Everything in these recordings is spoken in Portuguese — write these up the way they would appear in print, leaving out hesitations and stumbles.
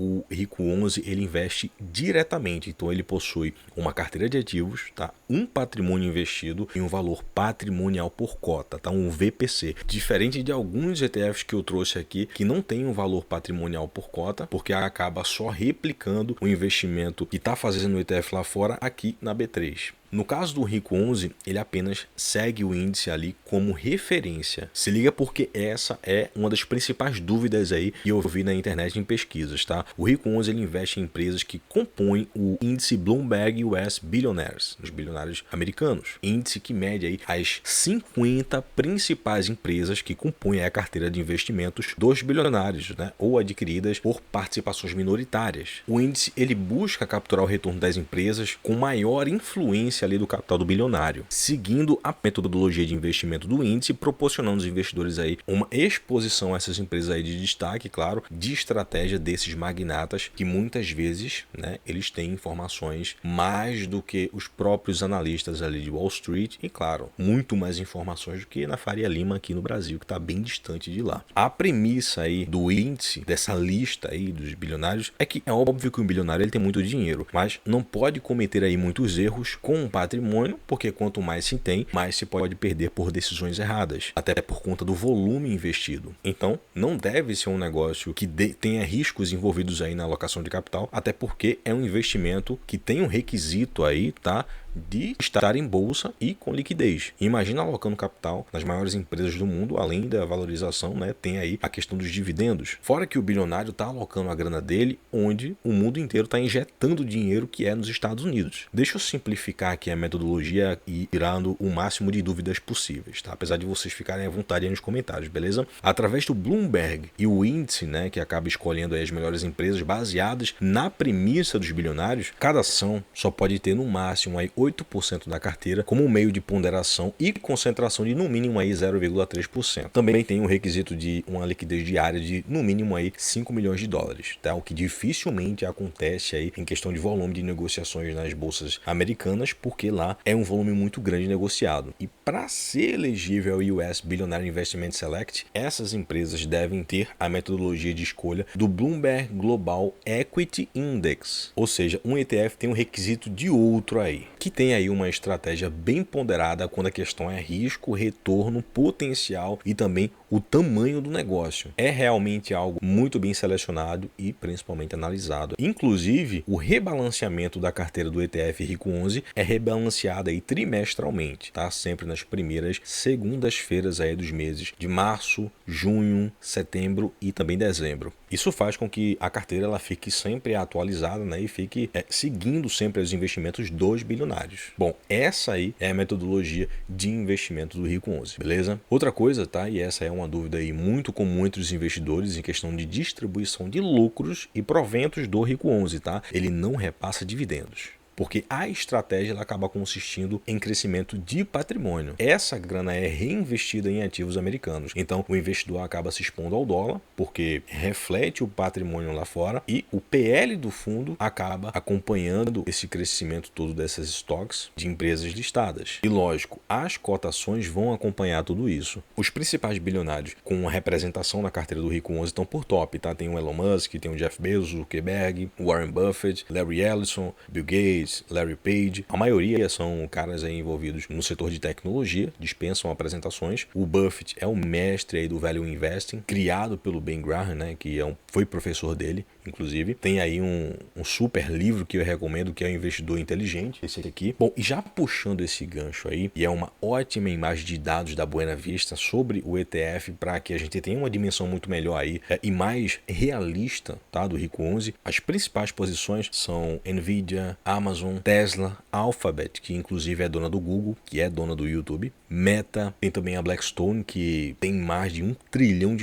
o Rico 11 ele investe diretamente, então ele possui uma carteira de ativos, tá? Um patrimônio investido e um valor patrimonial por cota, tá? Um VPC. Diferente de alguns ETFs que eu trouxe aqui que não tem um valor patrimonial por cota, porque acaba só replicando o investimento que está fazendo o ETF lá fora aqui na B3. No caso do Rico 11, ele apenas segue o índice ali como referência. Se liga porque essa é uma das principais dúvidas aí que eu vi na internet em pesquisas, tá? O Rico 11 ele investe em empresas que compõem o índice Bloomberg US Billionaires, os bilionários americanos. Índice que mede aí as 50 principais empresas que compõem a carteira de investimentos dos bilionários, né? Ou adquiridas por participações minoritárias. O índice ele busca capturar o retorno das empresas com maior influência ali do capital do bilionário, seguindo a metodologia de investimento do índice, proporcionando aos investidores aí uma exposição a essas empresas aí de destaque, claro, de estratégia desses magnatas que muitas vezes, né, eles têm informações mais do que os próprios analistas ali de Wall Street e, claro, muito mais informações do que na Faria Lima aqui no Brasil, que está bem distante de lá. A premissa aí do índice, dessa lista aí dos bilionários, é que é óbvio que um bilionário ele tem muito dinheiro, mas não pode cometer aí muitos erros com patrimônio, porque quanto mais se tem, mais se pode perder por decisões erradas, até por conta do volume investido. Então, não deve ser um negócio que tenha riscos envolvidos aí na alocação de capital, até porque é um investimento que tem um requisito aí, tá? De estar em bolsa e com liquidez. Imagina alocando capital nas maiores empresas do mundo, além da valorização, né? Tem aí a questão dos dividendos. Fora que o bilionário está alocando a grana dele onde o mundo inteiro está injetando dinheiro, que é nos Estados Unidos. Deixa eu simplificar aqui a metodologia e tirando o máximo de dúvidas possíveis, tá? Apesar de vocês ficarem à vontade aí nos comentários, beleza? Através do Bloomberg e o índice, né, que acaba escolhendo aí as melhores empresas baseadas na premissa dos bilionários, cada ação só pode ter no máximo aí 8% da carteira como meio de ponderação e concentração de no mínimo aí 0,3%. Também tem um requisito de uma liquidez diária de no mínimo aí 5 milhões de dólares, tá? O que dificilmente acontece aí em questão de volume de negociações nas bolsas americanas, porque lá é um volume muito grande negociado. E para ser elegível ao US Billionaire Investment Select, essas empresas devem ter a metodologia de escolha do Bloomberg Global Equity Index, ou seja, um ETF tem um requisito de outro aí, que tem aí uma estratégia bem ponderada quando a questão é risco, retorno, potencial e também o tamanho do negócio. É realmente algo muito bem selecionado e principalmente analisado. Inclusive, o rebalanceamento da carteira do ETF Rico 11 é rebalanceado aí trimestralmente, tá? Sempre nas primeiras segundas-feiras aí dos meses de março, junho, setembro e também dezembro. Isso faz com que a carteira ela fique sempre atualizada, né? E fique seguindo sempre os investimentos dos bilionários. Bom, essa aí é a metodologia de investimento do Rico 11, beleza? Outra coisa, tá? E essa é uma dúvida aí muito comum entre os investidores em questão de distribuição de lucros e proventos do Rico 11, tá? Ele não repassa dividendos, porque a estratégia ela acaba consistindo em crescimento de patrimônio. Essa grana é reinvestida em ativos americanos. Então, o investidor acaba se expondo ao dólar, porque reflete o patrimônio lá fora, e o PL do fundo acaba acompanhando esse crescimento todo dessas stocks de empresas listadas. E lógico, as cotações vão acompanhar tudo isso. Os principais bilionários com representação na carteira do Rico 11 estão por top, tá? Tem o Elon Musk, tem o Jeff Bezos, o Zuckerberg, o Warren Buffett, Larry Ellison, Bill Gates, Larry Page. A maioria são caras aí envolvidos no setor de tecnologia, dispensam apresentações. O Buffett é o mestre aí do Value Investing, criado pelo Ben Graham, né, que foi professor dele, inclusive. Tem aí um super livro que eu recomendo, que é o Investidor Inteligente, esse aqui. Bom, e já puxando esse gancho aí, e é uma ótima imagem de dados da Buena Vista sobre o ETF, para que a gente tenha uma dimensão muito melhor aí e mais realista, tá, do Rico 11. As principais posições são Nvidia, Amazon, Tesla, Alphabet, que inclusive é dona do Google, que é dona do YouTube, Meta, tem também a Blackstone, que tem mais de $1 trilhão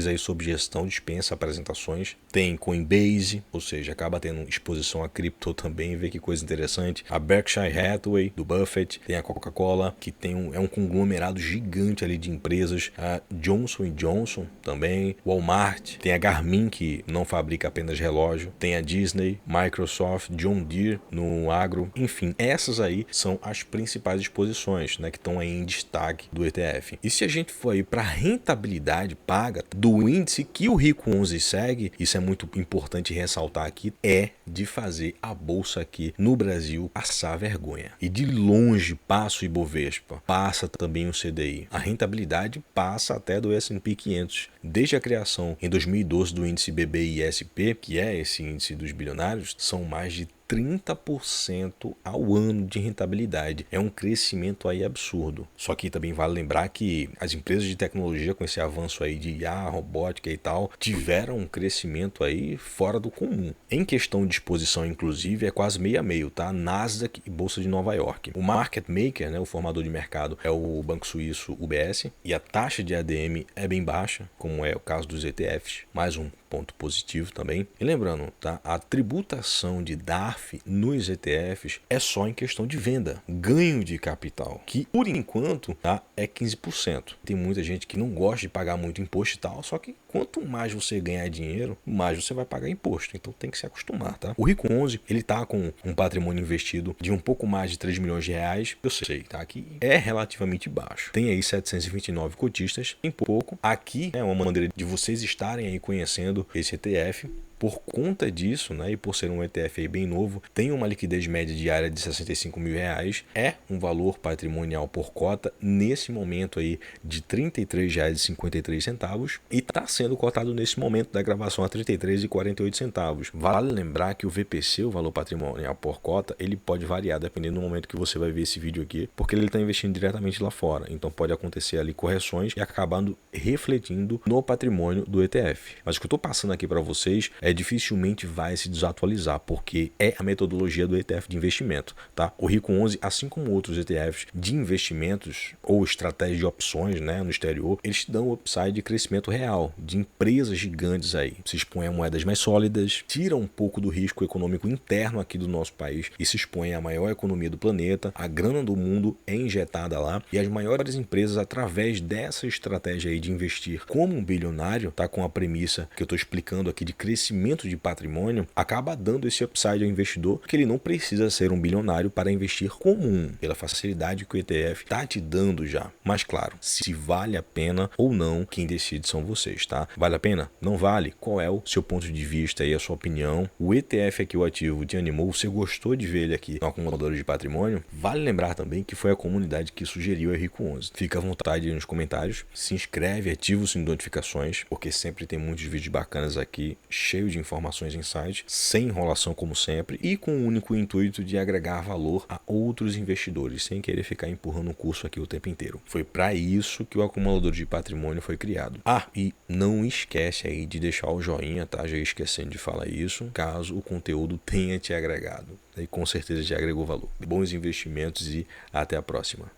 aí sob gestão, dispensa apresentações. Tem Coinbase, ou seja, acaba tendo exposição a cripto também, vê que coisa interessante. A Berkshire Hathaway, do Buffett, tem a Coca-Cola, que é um conglomerado gigante ali de empresas. A Johnson Johnson também, Walmart, tem a Garmin, que não fabrica apenas relógio, tem a Disney, Microsoft, John Deere no agro. Enfim, essas aí são as principais exposições, né, que estão aí em destaque do ETF. E se a gente for aí para a rentabilidade paga do índice que o Rico 11 segue, isso é muito importante ressaltar aqui, é de fazer a bolsa aqui no Brasil passar vergonha. E de longe passa o Ibovespa, passa também o CDI. A rentabilidade passa até do S&P 500. Desde a criação em 2012 do índice BBISP, que é esse índice dos bilionários, são mais de 30% ao ano de rentabilidade. É um crescimento aí absurdo. Só que também vale lembrar que as empresas de tecnologia, com esse avanço aí de IA, robótica e tal, tiveram um crescimento aí fora do comum. Em questão de exposição, inclusive, é quase meio a meio, tá? Nasdaq e Bolsa de Nova York. O market maker, né, o formador de mercado, é o banco suíço UBS, e a taxa de ADM é bem baixa, como é o caso dos ETFs. Mais um ponto positivo também. E lembrando, tá? A tributação de DARF nos ETFs é só em questão de venda, ganho de capital, que por enquanto, tá, é 15%. Tem muita gente que não gosta de pagar muito imposto e tal, só que quanto mais você ganhar dinheiro, mais você vai pagar imposto. Então tem que se acostumar, tá? O Rico 11, ele tá com um patrimônio investido de um pouco mais de 3 milhões de reais. Eu sei, tá? Que é relativamente baixo. Tem aí 729 cotistas, em pouco. Aqui é uma maneira de vocês estarem aí conhecendo esse ETF. Por conta disso, né, e por ser um ETF aí bem novo, tem uma liquidez média diária de 65 mil reais, é um valor patrimonial por cota nesse momento aí de R$ 33,53 e está sendo cotado nesse momento da gravação a R$ 33,48. Vale lembrar que o VPC, o valor patrimonial por cota, ele pode variar dependendo do momento que você vai ver esse vídeo aqui, porque ele está investindo diretamente lá fora, então pode acontecer ali correções e acabando refletindo no patrimônio do ETF. Mas o que eu estou passando aqui para vocês dificilmente vai se desatualizar, porque é a metodologia do ETF de investimento, tá? O Rico 11, assim como outros ETFs de investimentos ou estratégias de opções, né, no exterior, eles te dão o upside de crescimento real, de empresas gigantes aí. Se expõe a moedas mais sólidas, tira um pouco do risco econômico interno aqui do nosso país e se expõe à maior economia do planeta, a grana do mundo é injetada lá e as maiores empresas, através dessa estratégia aí de investir como um bilionário, tá, com a premissa que eu estou explicando aqui de crescimento de patrimônio, acaba dando esse upside ao investidor, que ele não precisa ser um bilionário para investir comum, pela facilidade que o ETF está te dando já. Mas claro, se vale a pena ou não, quem decide são vocês, tá? Vale a pena? Não vale? Qual é o seu ponto de vista e a sua opinião? O ETF aqui, o ativo, te animou? Você gostou de ver ele aqui no acumulador de patrimônio? Vale lembrar também que foi a comunidade que sugeriu o Rico 11. Fica à vontade aí nos comentários, se inscreve, ativa o sininho de notificações, porque sempre tem muitos vídeos bacanas aqui, cheio de informações em site, sem enrolação como sempre e com o único intuito de agregar valor a outros investidores, sem querer ficar empurrando o curso aqui o tempo inteiro. Foi para isso que o acumulador de patrimônio foi criado. Ah, e não esquece aí de deixar o joinha, tá? Já ia esquecendo de falar isso, caso o conteúdo tenha te agregado. E com certeza te agregou valor. Bons investimentos e até a próxima.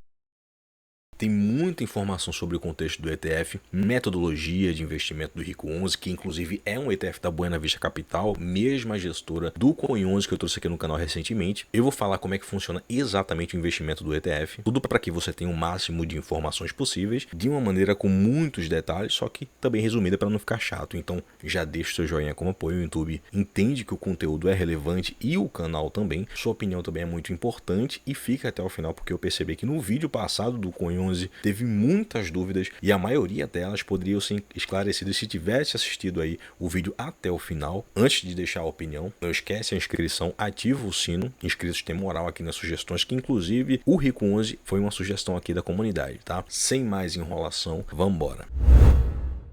Tem muita informação sobre o contexto do ETF, metodologia de investimento do Rico 11, que inclusive é um ETF da Buena Vista Capital, mesma gestora do Coin 11 que eu trouxe aqui no canal recentemente. Eu vou falar como é que funciona exatamente o investimento do ETF, tudo para que você tenha o máximo de informações possíveis, de uma maneira com muitos detalhes, só que também resumida para não ficar chato. Então já deixa o seu joinha como apoio. O YouTube entende que o conteúdo é relevante e o canal também. Sua opinião também é muito importante e fica até o final, porque eu percebi que no vídeo passado do Coin 11 teve muitas dúvidas e a maioria delas poderiam ser esclarecidas se tivesse assistido aí o vídeo até o final. Antes de deixar a opinião, não esquece a inscrição, ativa o sino. Inscritos têm moral aqui nas sugestões, que inclusive o Rico 11 foi uma sugestão aqui da comunidade, tá? Sem mais enrolação, vamos embora.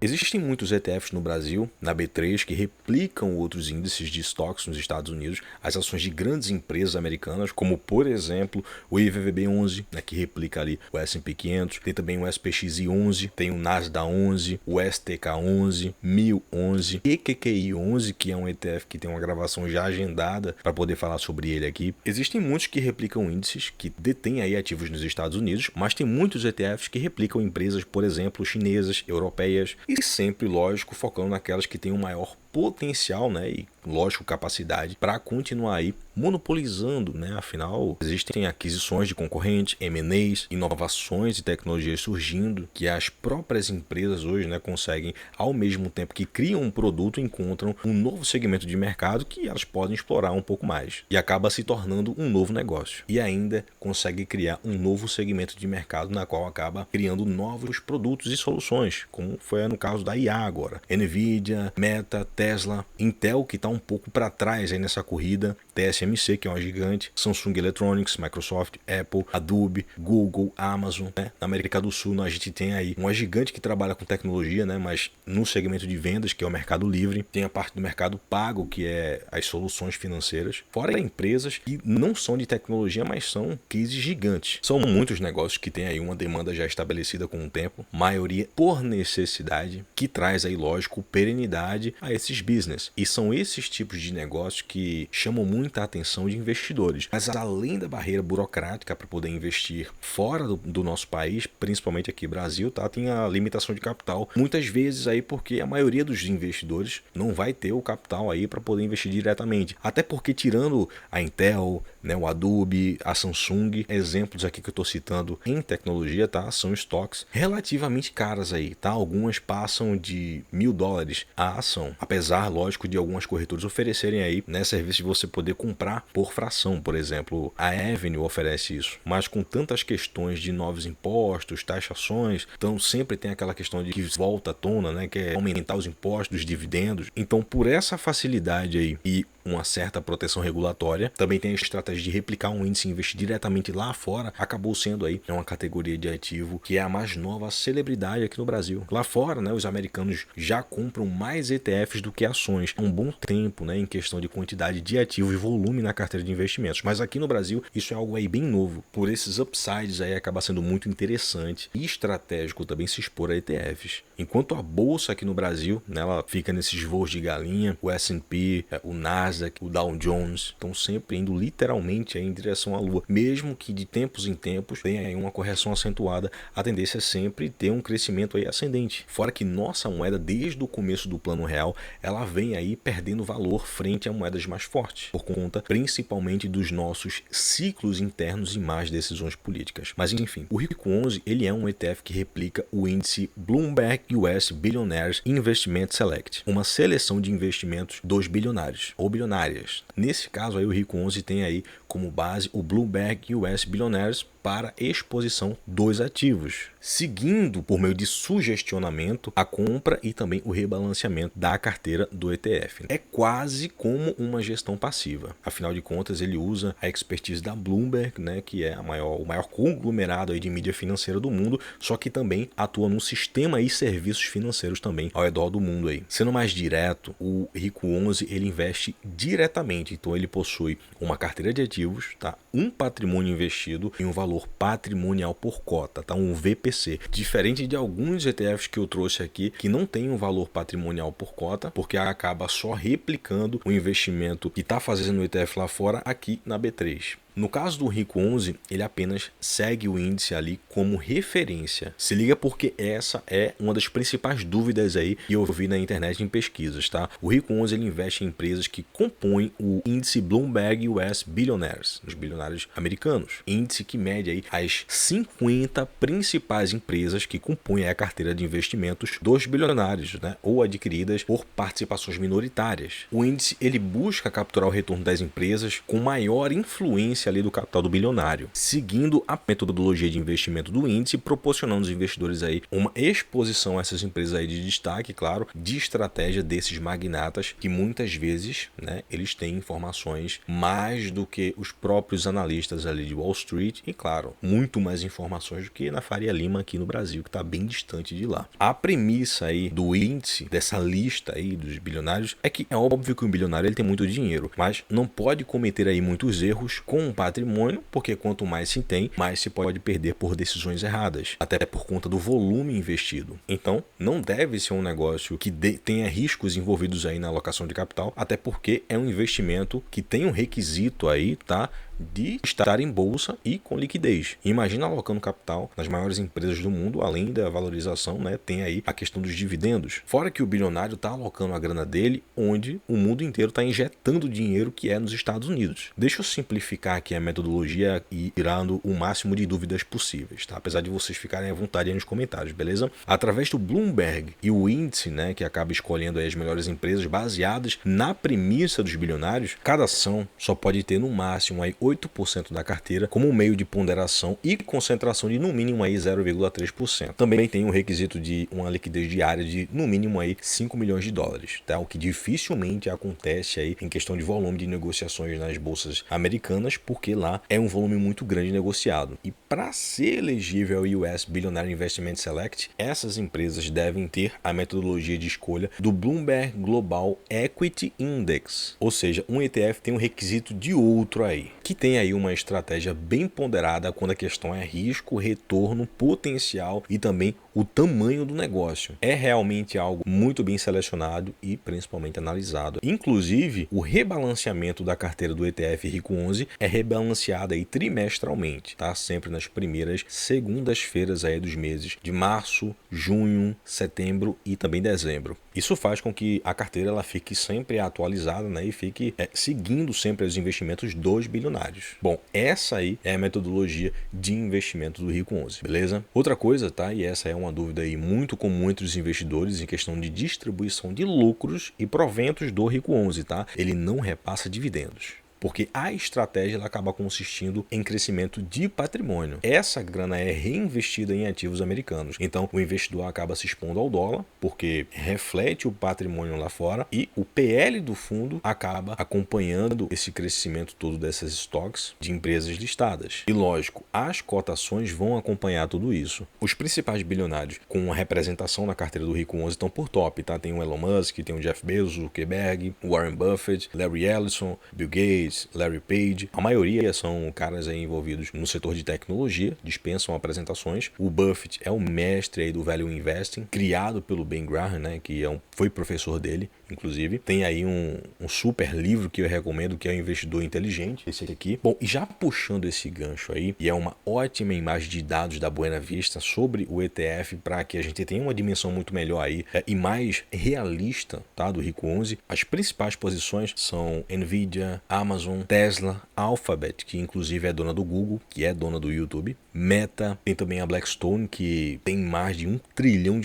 Existem muitos ETFs no Brasil, na B3, que replicam outros índices de estoques nos Estados Unidos, as ações de grandes empresas americanas, como por exemplo o IVVB11, né, que replica ali o S&P 500, tem também o SPXI11, tem o Nasdaq 11, o STK11, MIL11, EQQI11, que é um ETF que tem uma gravação já agendada para poder falar sobre ele aqui. Existem muitos que replicam índices que detêm aí ativos nos Estados Unidos, mas tem muitos ETFs que replicam empresas, por exemplo, chinesas, europeias, e sempre, lógico, focando naquelas que têm um maior potencial, né, e lógico, capacidade para continuar aí monopolizando, né? Afinal, existem aquisições de concorrentes, M&As, inovações e tecnologias surgindo que as próprias empresas hoje, né, conseguem, ao mesmo tempo que criam um produto, encontram um novo segmento de mercado que elas podem explorar um pouco mais e acaba se tornando um novo negócio. E ainda consegue criar um novo segmento de mercado na qual acaba criando novos produtos e soluções, como foi no caso da IA agora. Nvidia, Meta, Tesla, Intel, que está um pouco para trás aí nessa corrida, TSMC, que é uma gigante, Samsung Electronics, Microsoft, Apple, Adobe, Google, Amazon, né? Na América do Sul, a gente tem aí uma gigante que trabalha com tecnologia, né? Mas no segmento de vendas, que é o Mercado Livre, tem a parte do mercado pago, que é as soluções financeiras, fora empresas que não são de tecnologia, mas são cases gigantes. São muitos negócios que têm aí uma demanda já estabelecida com o tempo, maioria por necessidade, que traz aí, lógico, perenidade a esses business. E são esses tipos de negócios que chamam muita atenção de investidores. Mas além da barreira burocrática para poder investir fora do nosso país, principalmente aqui no Brasil, tá, tem a limitação de capital. Muitas vezes aí porque a maioria dos investidores não vai ter o capital aí para poder investir diretamente. Até porque tirando a Intel, né, o Adobe, a Samsung, exemplos aqui que eu estou citando em tecnologia, tá, são estoques relativamente caras aí, tá? Algumas passam de $1.000 a ação, apesar, lógico, de algumas corretoras oferecerem aí, né, serviço de você poder comprar por fração, por exemplo, a Avenue oferece isso, mas com tantas questões de novos impostos, taxações, então sempre tem aquela questão de que volta à tona, né, que é aumentar os impostos, os dividendos. Então, por essa facilidade aí e uma certa proteção regulatória, também tem a estratégia de replicar um índice e investir diretamente lá fora, acabou sendo aí uma categoria de ativo que é a mais nova celebridade aqui no Brasil. Lá fora, né, os americanos já compram mais ETFs do que ações há um bom tempo, né, em questão de quantidade de ativo e volume na carteira de investimentos. Mas aqui no Brasil, isso é algo aí bem novo. Por esses upsides aí acaba sendo muito interessante e estratégico também se expor a ETFs. Enquanto a bolsa aqui no Brasil, né, ela fica nesses voos de galinha, o S&P, o Nasdaq, o Dow Jones, estão sempre indo literalmente aí em direção à lua. Mesmo que de tempos em tempos tenha aí uma correção acentuada, a tendência é sempre ter um crescimento aí ascendente. Fora que nossa moeda, desde o começo do plano real, ela vem aí perdendo valor frente a moedas mais fortes, por conta principalmente dos nossos ciclos internos e más decisões políticas. Mas enfim, o Rico 11 ele é um ETF que replica o índice Bloomberg US Billionaires Investment Select, uma seleção de investimentos dos bilionários ou bilionárias. Nesse caso aí o Rico 11 tem aí como base o Bloomberg US Billionaires para exposição dos ativos, seguindo por meio de sugestionamento a compra e também o rebalanceamento da carteira do ETF. É quase como uma gestão passiva. Afinal de contas, ele usa a expertise da Bloomberg, né, que é o maior conglomerado aí de mídia financeira do mundo, só que também atua num sistema e serviços financeiros também ao redor do mundo aí. Sendo mais direto, o Rico 11 ele investe diretamente, então ele possui uma carteira de ativos, tá? Um patrimônio investido em um valor patrimonial por cota, tá? Um VPC. Diferente de alguns ETFs que eu trouxe aqui, que não tem um valor patrimonial por cota, porque acaba só replicando o investimento que está fazendo o ETF lá fora aqui na B3. No caso do Rico 11, ele apenas segue o índice ali como referência. Se liga porque essa é uma das principais dúvidas aí que eu vi na internet em pesquisas, tá? O Rico 11 ele investe em empresas que compõem o índice Bloomberg US Billionaires, os bilionários americanos. Índice que mede aí as 50 principais empresas que compõem a carteira de investimentos dos bilionários, né? Ou adquiridas por participações minoritárias. O índice ele busca capturar o retorno das empresas com maior influência ali do capital do bilionário, seguindo a metodologia de investimento do índice, proporcionando aos investidores aí uma exposição a essas empresas aí de destaque, claro, de estratégia desses magnatas que muitas vezes, né, eles têm informações mais do que os próprios analistas ali de Wall Street e, claro, muito mais informações do que na Faria Lima aqui no Brasil, que está bem distante de lá. A premissa aí do índice, dessa lista aí dos bilionários, é que é óbvio que um bilionário ele tem muito dinheiro, mas não pode cometer aí muitos erros com um patrimônio, porque quanto mais se tem, mais se pode perder por decisões erradas, até por conta do volume investido. Então, não deve ser um negócio que tenha riscos envolvidos aí na alocação de capital, até porque é um investimento que tem um requisito aí, tá? de estar em bolsa e com liquidez. Imagina alocando capital nas maiores empresas do mundo, além da valorização, né? Tem aí a questão dos dividendos. Fora que o bilionário está alocando a grana dele onde o mundo inteiro está injetando dinheiro, que é nos Estados Unidos. Deixa eu simplificar aqui a metodologia e tirando o máximo de dúvidas possíveis, tá? Apesar de vocês ficarem à vontade aí nos comentários, beleza? Através do Bloomberg e o índice, né, que acaba escolhendo aí as melhores empresas baseadas na premissa dos bilionários, cada ação só pode ter no máximo aí 8% da carteira como um meio de ponderação e concentração de no mínimo aí 0,3%. Também tem um requisito de uma liquidez diária de no mínimo aí 5 milhões de dólares, tá? O que dificilmente acontece aí em questão de volume de negociações nas bolsas americanas, porque lá é um volume muito grande negociado. E para ser elegível ao US Billionaire Investment Select, essas empresas devem ter a metodologia de escolha do Bloomberg Global Equity Index, ou seja, um ETF tem um requisito de outro aí, que tem aí uma estratégia bem ponderada quando a questão é risco, retorno, potencial e também o tamanho do negócio. É realmente algo muito bem selecionado e principalmente analisado. Inclusive, o rebalanceamento da carteira do ETF Rico 11 é rebalanceado aí trimestralmente, tá? Sempre nas primeiras segundas-feiras aí dos meses de março, junho, setembro e também dezembro. Isso faz com que a carteira ela fique sempre atualizada, né, e fique seguindo sempre os investimentos dos bilionários. Bom, essa aí é a metodologia de investimento do Rico 11, beleza? Outra coisa, tá? E essa é uma dúvida aí muito comum entre os investidores em questão de distribuição de lucros e proventos do Rico 11, tá? Ele não repassa dividendos, porque a estratégia ela acaba consistindo em crescimento de patrimônio. Essa grana é reinvestida em ativos americanos. Então, o investidor acaba se expondo ao dólar, porque reflete o patrimônio lá fora, e o PL do fundo acaba acompanhando esse crescimento todo dessas estoques de empresas listadas. E lógico, as cotações vão acompanhar tudo isso. Os principais bilionários com representação na carteira do Rico 11 estão por top, tá? Tem o Elon Musk, tem o Jeff Bezos, o Zuckerberg, Warren Buffett, Larry Ellison, Bill Gates, Larry Page. A maioria são caras aí envolvidos no setor de tecnologia, dispensam apresentações. O Buffett é o mestre aí do Value Investing, criado pelo Ben Graham, né, que foi professor dele, inclusive. Tem aí um super livro que eu recomendo, que é o Investidor Inteligente, esse aqui. Bom, e já puxando esse gancho aí, e é uma ótima imagem de dados da Buena Vista sobre o ETF, para que a gente tenha uma dimensão muito melhor aí e mais realista, tá, do Rico 11. As principais posições são Nvidia, Amazon, Tesla, Alphabet, que inclusive é dona do Google, que é dona do YouTube, Meta, tem também a Blackstone, que tem mais de $1 trilhão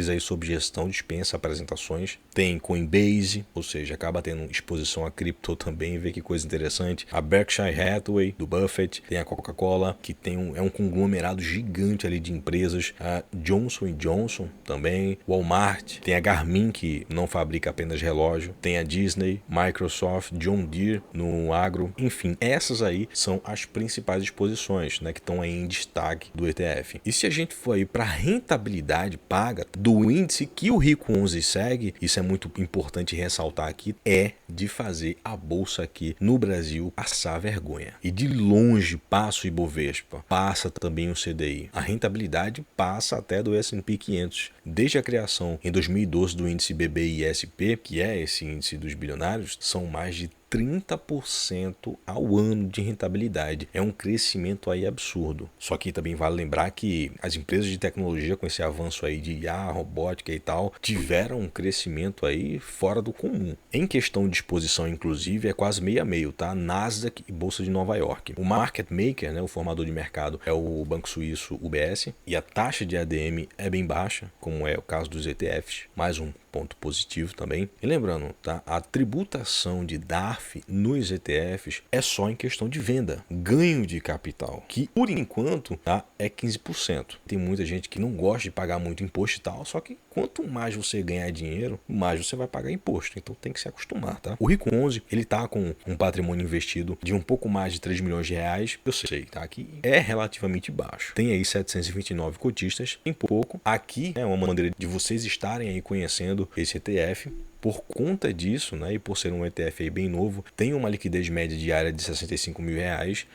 aí sob gestão, dispensa apresentações. Tem Coinbase, ou seja, acaba tendo exposição a cripto também, vê que coisa interessante. A Berkshire Hathaway, do Buffett, tem a Coca-Cola, que é um conglomerado gigante ali de empresas. A Johnson & Johnson também, Walmart, tem a Garmin, que não fabrica apenas relógio, tem a Disney, Microsoft, John Deere no agro. Enfim, essas aí são as principais exposições, né, que estão aí em destaque do ETF. E se a gente for aí para a rentabilidade paga do índice que o Rico 11 segue, isso é muito importante ressaltar aqui, é de fazer a bolsa aqui no Brasil passar vergonha. E de longe passa o Ibovespa, passa também o CDI. A rentabilidade passa até do S&P 500. Desde a criação em 2012 do índice BBISP, que é esse índice dos bilionários, são mais de 30% ao ano de rentabilidade. É um crescimento aí absurdo. Só que também vale lembrar que as empresas de tecnologia, com esse avanço aí de IA, robótica e tal, tiveram um crescimento aí fora do comum. Em questão de exposição, inclusive, é quase meio a meio, tá? Nasdaq e Bolsa de Nova York. O market maker, né, o formador de mercado, é o banco suíço UBS, e a taxa de ADM é bem baixa, como é o caso dos ETFs. Mais um ponto positivo também. E lembrando, tá? A tributação de DARF nos ETFs é só em questão de venda, ganho de capital, que por enquanto, tá, é 15%. Tem muita gente que não gosta de pagar muito imposto e tal, só que quanto mais você ganhar dinheiro, mais você vai pagar imposto. Então tem que se acostumar, tá? O Rico 11, ele tá com um patrimônio investido de um pouco mais de 3 milhões de reais. Eu sei, tá? Que é relativamente baixo. Tem aí 729 cotistas, tem pouco. Aqui é uma maneira de vocês estarem aí conhecendo esse ETF. Por conta disso, né, e por ser um ETF aí bem novo, tem uma liquidez média diária de R$65 mil,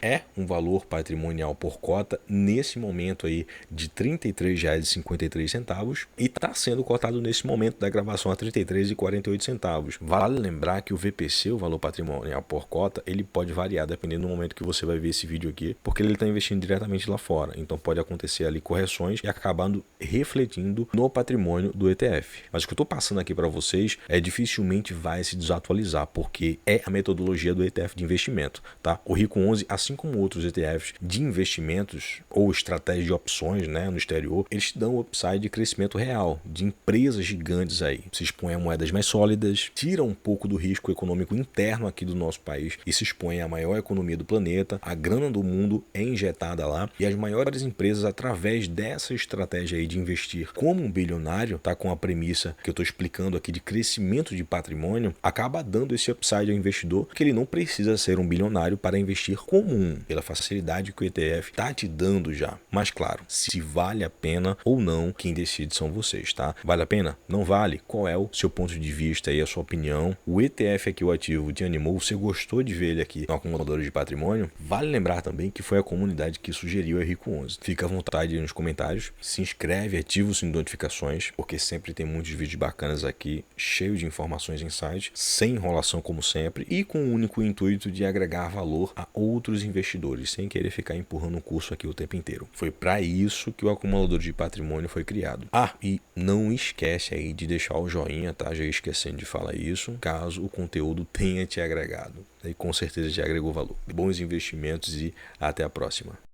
é um valor patrimonial por cota nesse momento aí de R$33,53 e está sendo cotado nesse momento da gravação a R$ 33,48. Vale lembrar que o VPC, o valor patrimonial por cota, ele pode variar dependendo do momento que você vai ver esse vídeo aqui, porque ele está investindo diretamente lá fora. Então pode acontecer ali correções e acabando refletindo no patrimônio do ETF. Mas o que eu estou passando aqui para vocês dificilmente vai se desatualizar, porque é a metodologia do ETF de investimento, tá? O Rico 11, assim como outros ETFs de investimentos ou estratégias de opções, né, no exterior, eles te dão upside de crescimento real, de empresas gigantes aí. Se expõe a moedas mais sólidas, tira um pouco do risco econômico interno aqui do nosso país e se expõe à maior economia do planeta. A grana do mundo é injetada lá e as maiores empresas, através dessa estratégia aí de investir como um bilionário, tá, com a premissa que eu estou explicando aqui de crescimento de patrimônio, acaba dando esse upside ao investidor, que ele não precisa ser um bilionário para investir comum, pela facilidade que o ETF está te dando já. Mas claro, se vale a pena ou não, quem decide são vocês, tá? Vale a pena? Não vale? Qual é o seu ponto de vista e a sua opinião? O ETF aqui, o ativo, te animou? Você gostou de ver ele aqui no acumulador de patrimônio? Vale lembrar também que foi a comunidade que sugeriu o Rico 11. Fica à vontade aí nos comentários, se inscreve, ativa o sininho de notificações, porque sempre tem muitos vídeos bacanas aqui, cheio de informações em site, sem enrolação como sempre, e com o único intuito de agregar valor a outros investidores, sem querer ficar empurrando o curso aqui o tempo inteiro. Foi para isso que o acumulador de patrimônio foi criado. Ah, e não esquece aí de deixar o joinha, tá? Já esquecendo de falar isso, caso o conteúdo tenha te agregado. E com certeza te agregou valor. Bons investimentos e até a próxima.